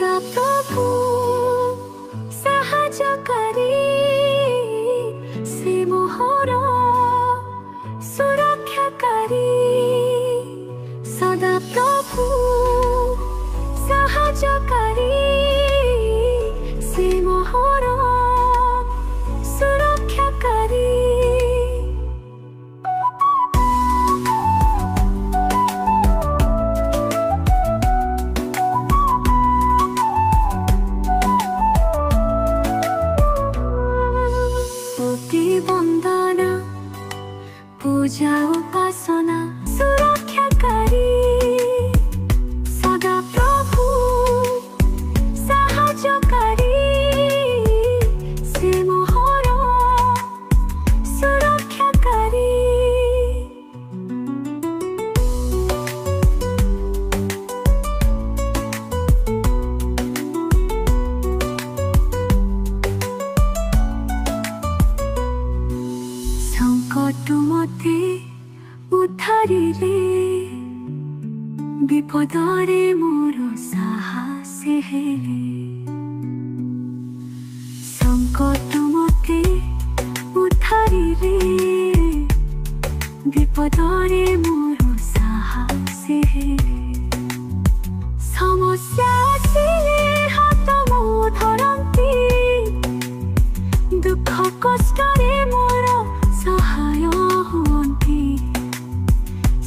सदा प्रभु साहाय्यकारी से मोहर सुरक्षाकारी सदा प्रभु साहाय्यकारी से मोहर सुरक्षाकारी वंदना पूजा उपासना सुरक्षाकारी सदा प्रभु साहाय्यकारी से मोहर सुरक्षाकारी संकट मते उद्धारिले विपदरे मोर साहस हेले संकट मते उद्धारिले विपदरे मोर साहस हेले समस्या आसिले हाथ मो धरंती दुख कष्टरे मोर सहाय हुअन्ति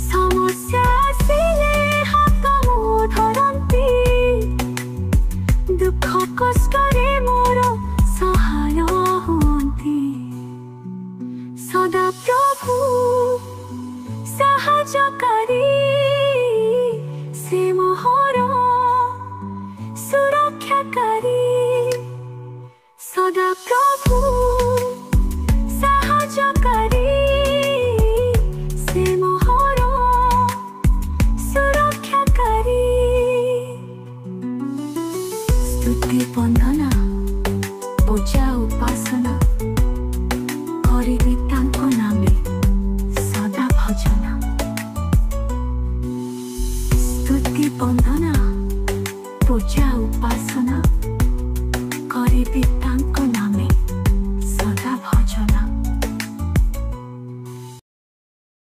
समस्या आसिले हाथ मो धरन्ति दुख कष्टरे मोर सहाय हुअन्ति सदा प्रभु साहाय्यकारी से मोहर सुरक्षाकारी सदा प्रभु साहाय्यकारी से मोहर सुरक्षाकारी स्तुति वंदना पूजा उपासना करिबि तांको नामे सदा भजना स्तुति वंदना पूजा उपासना करिबि